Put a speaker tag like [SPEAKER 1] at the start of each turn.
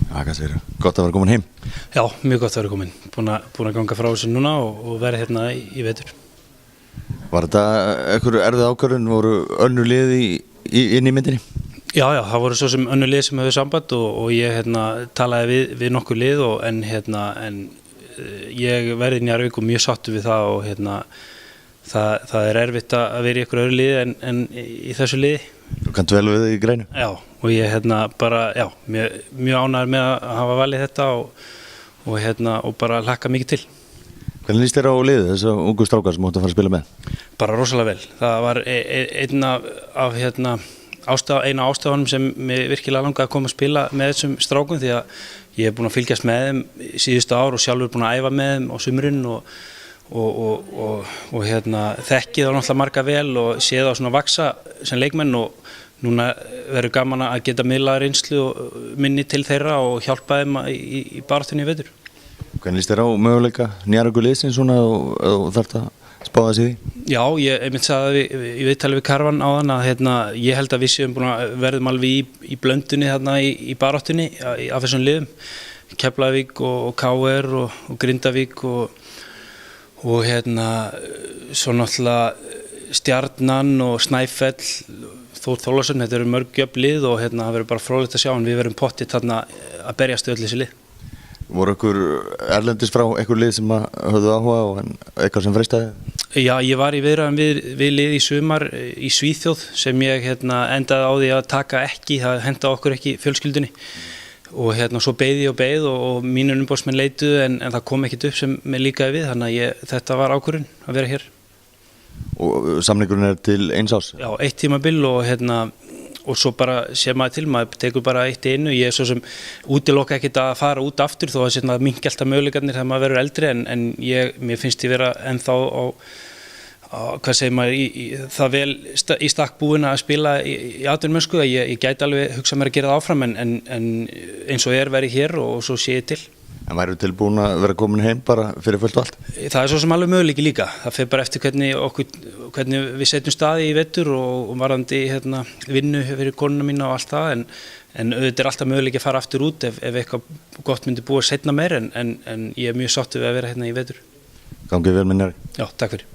[SPEAKER 1] Kannski verið gott að vera komin heim.
[SPEAKER 2] Já, mjög gott að vera komin. Búin að ganga frá þessu núna og vera hérna í vetur.
[SPEAKER 1] Var þetta einhver erfið ákvörðun, voru önnur lið inn í myndinni?
[SPEAKER 2] Já, það voru svo sem önnur lið sem höfðu samband og ég talaði við nokkur lið en ég verði í Njarðvík og mjög sáttur við það og það erfitt að vera í einhverju öðru liði en í þessu liði.
[SPEAKER 1] Þú kannt vel við þig í greinu?
[SPEAKER 2] Já, og ég mjög ánægður með að hafa valið þetta og bara hlakka mikið til.
[SPEAKER 1] Hvernig líst þér á liðið, þessu ungu strákar sem áttu að fara að spila með?
[SPEAKER 2] Bara rosalega vel. Það var eina ástafanum sem mér virkilega langaði að koma að spila með þessum strákum því að ég búin að fylgjast með þeim síðustu ár og sjálfur búin að æfa með þeim á sumrin og þekkið á náttúrulega marga vel og séð á svona vaksa sem leikmenn og núna verður gaman að geta miðlað reynslu og minni til þeirra og hjálpa þeim í baráttunni í vetur.
[SPEAKER 1] Hvernig líst þér á möguleika Njarðvíkurliðsins svona og þarft að spáða sig því?
[SPEAKER 2] Já, ég myndi sagði í viðtali við Karvan áðan að ég held að við séum búin að verðum alveg í blöndunni þarna í baráttunni af þessum liðum. Keflavík og KR og Grindavík og svo náttúrulega Stjarnan og Snæfell, Þór Þórðarson, þetta eru mörg jöfn lið og það verður bara fróðlegt að sjá en við verðum pottið þarna að berjast öll þessi lið.
[SPEAKER 1] Voru ykkur erlendis frá einhver lið sem höfðu áhuga og eitthvað sem freistaði?
[SPEAKER 2] Já, ég var í viðræðum við lið í sumar í Svíþjóð sem ég endaði á því að taka ekki, það hentaði okkur ekki fjölskyldunni. Og svo beið og mínir umboðsmenn leituðu en það kom ekkert upp sem mér líkaði við þannig að þetta var ákvörðun að vera hér.
[SPEAKER 1] Og samningurinn til 1 árs?
[SPEAKER 2] Já, 1 tímabil og svo bara sér maður til, maður tekur bara 1 í einu. Ég svo sem útiloka ekkert að fara út aftur þó að minnki alltaf möguleikarnir þegar maður verður eldri en mér finnst ég vera ennþá hvað segir maður, það vel í stakk búin að spila í atvinnumennsku að ég gæti alveg hugsað mér að gera það áfram en eins og verið hér og svo sé ég til.
[SPEAKER 1] En væru tilbúin að vera komin heim bara fyrir fullt og allt?
[SPEAKER 2] Það svo sem alveg möguleiki líka. Það fer bara eftir hvernig við setjum staði í vetur og varðandi vinnu fyrir konuna mína og allt það en auðvitað alltaf möguleiki að fara aftur út ef eitthvað gott myndi búa seinna meir en ég mjög sáttur við að vera hérna í vetur.
[SPEAKER 1] Gangið vel með Njarðvík.
[SPEAKER 2] Já, takk fyrir.